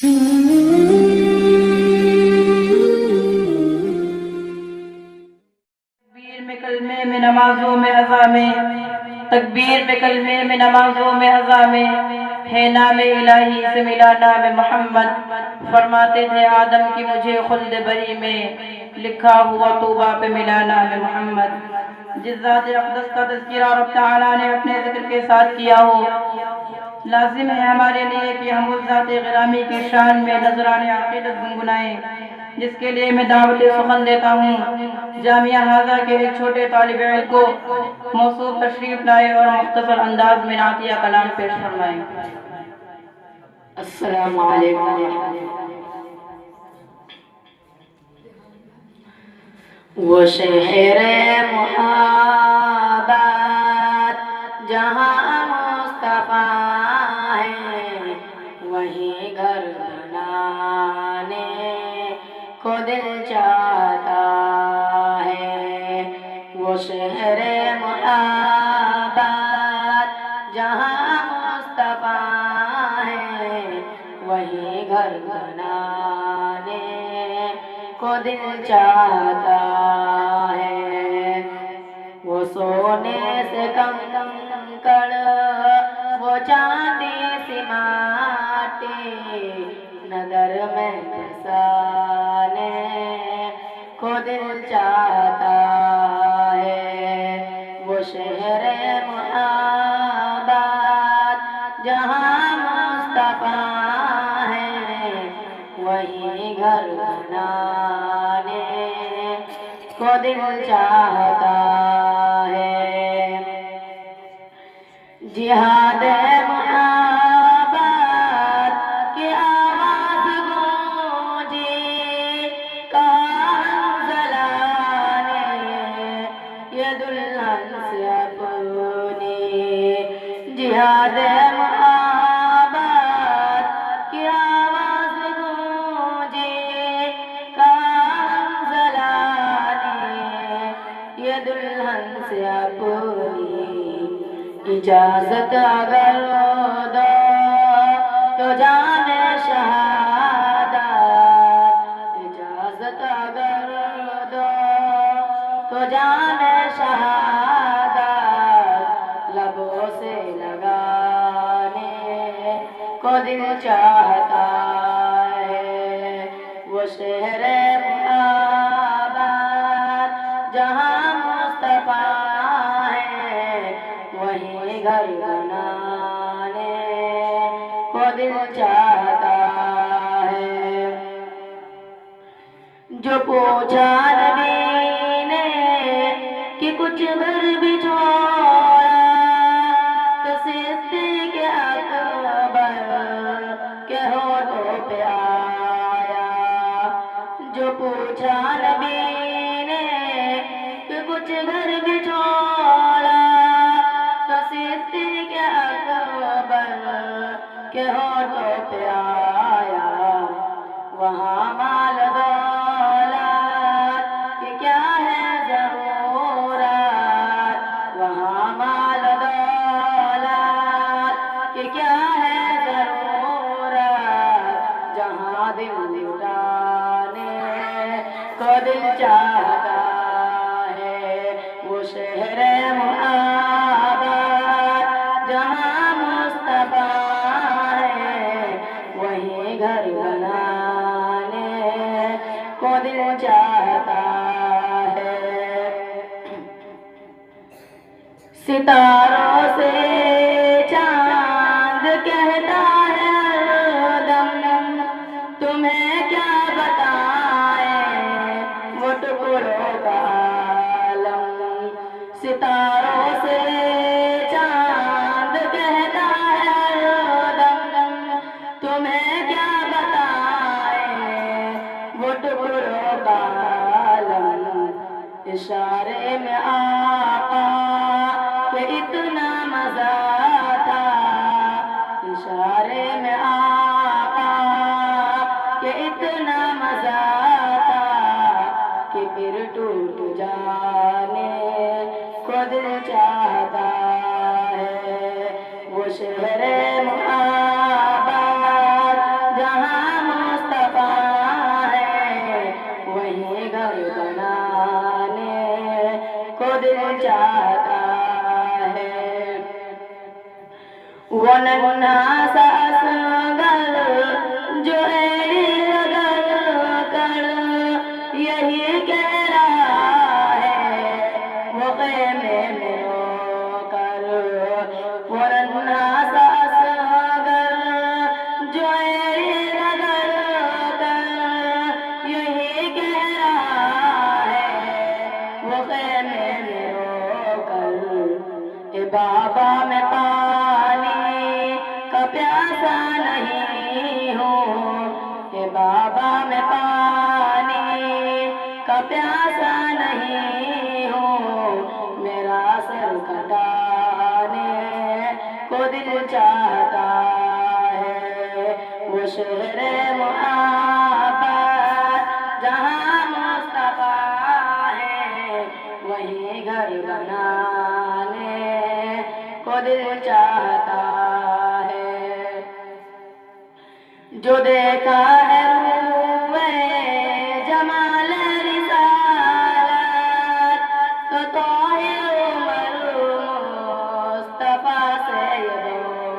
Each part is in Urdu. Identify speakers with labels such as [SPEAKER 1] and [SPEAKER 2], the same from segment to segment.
[SPEAKER 1] تکبیر میں کلمے میں نمازوں میں اذامیں، تکبیر میں کلمے میں نمازوں میں اذامیں، ہے نام الہی سے ملا نام محمد، فرماتے تھے آدم کی مجھے خلد بری میں، لکھا ہوا طوبہ پہ ملا نام محمد۔ جس ذات اقدس کا تذکرہ رب تعالیٰ نے اپنے ذکر کے ساتھ کیا ہو، لازم ہے ہمارے لیے کہ ہم اس ذات غرامی کی شان میں نذران عقیدت گنگنائیں، جس کے لیے میں دعوت سخن دیتا ہوں جامعہ ہاذا کے ایک چھوٹے طالب علم کو موصوف تشریف لائے اور مختصر انداز میں نعتیہ کلام پیش فرمائیں۔
[SPEAKER 2] السلام علیکم۔ وہ شہر محبت جہاں مصطفیٰ ہے، وہیں گھر بنانے کو دل چاہتا ہے۔ وہ شہر محبت جہاں مصطفیٰ ہے، وہیں گھر بنانے کو دل چاہتا ہے۔ وہ سونے سے کنکڑ، وہ چاندی سی ماٹی، نظر میں بسانے کو دل چاہتا ہے۔ وہ شہر محبت جہاں مصطفیٰ ہے، وہیں گھر بنانے کو دل چاہتا ہے۔ جہاد محبت کی آواز گونجی کارزلہ نے، یہ دلہن سے اپنی جہاد محبت کی آواز گونجی کارزلہ نے، یہ دلہن سے اپنی اجازت اگر دو تو جام شہادت، اجازت اگر دو تو جام شہادت لبوں سے لگانے کو دل چاہتا ہے۔ وہ شہر محبت جہاں مصطفیٰ ہے، وہیں گھر بنانے کو دل چاہتا ہے۔ جو پوچھا نبی نے کہ کچھ گھر بھی چھوڑا، تو صدیق اکبر کے ہونٹوں پہ آیا۔ جو پوچھا نبی نے کہ کچھ گھر بھی چھوڑا، تو صدیق اکبر کے ہونٹوں پہ آیا۔ وہاں مال دولت کی کیا ہے ضرورت، وہاں مال دولت کی کیا ہے ضرورت، جہاں دل لٹانے کو دل چاہتا ہے۔ وہ شہر محبت جہاں مصطفیٰ ہے، وہیں گھر بنانے کو دل چاہتا ہے۔ ستاروں سے چاند کہتا ہے ہر دم، تمہیں کیا بتائیں وہ ٹکڑوں کا عالم۔ ستاروں سے چاند کہتا ہے ہر دم، تمہیں کیا بتائیں وہ ٹکڑوں کا عالم۔ اشارے میں آقا کہ اتنا مزہ تھا، اشارے میں آقا کہ اتنا مزہ تھا، کہ پھر ٹوٹ جانے کو دل چاہتا ہے۔ وہ شہر محبت جہاں ورنہ ساس گر جو ایڑی لگا کر یہی کہہ رہا ہے وہ خیمے میں رو کر ورنہ ساس گر جو ایڑی لگا کر یہی کہہ رہا ہے وہ خیمے میں رو کر اے بابا میں پانی کا پیاسا نہیں ہوں اے بابا میں پانی کا پیاسا نہیں ہوں میرا سر کٹانے کو دل چاہتا ہے وہ شہر محبت جہاں مصطفیٰ ہے وہیں گھر بنانے کو دل چاہتا ہے جو دیکھا ہے روئے جمال رسالت تو طاہر عمر مصطفیٰ سے یہ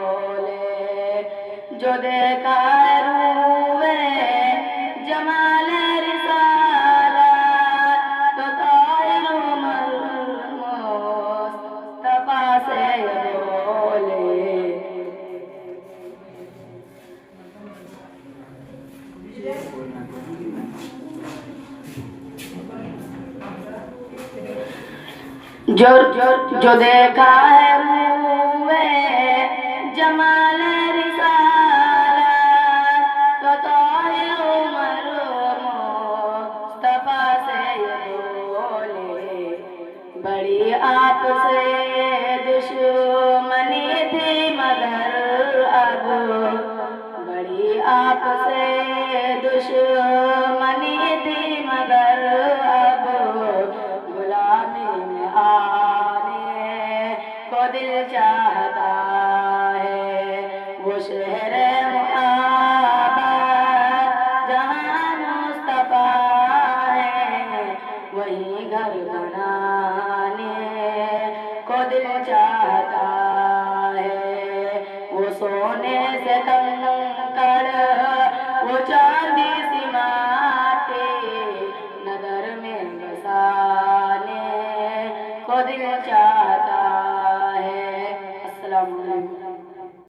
[SPEAKER 2] بولے جو دیکھا ہے روئے جمال رسالت تو طاہر عمر مصطفیٰ سے یہ بولے جو دیکھا ہے روئے جمال رسالت تو طاہر عمر مصطفیٰ سے یہ بولے بڑی آپ سے دشمنی تھی مگر اب بڑی آپ سے دشمنی تھی مگر اب غلامی میں آنے کو دل چاہتا ہے وہ شہر محبت جہاں مصطفیٰ ہے وہیں گھر بنانے کو دل چاہتا ہے وہ سونے سے کنکڑ وہ چاندی سی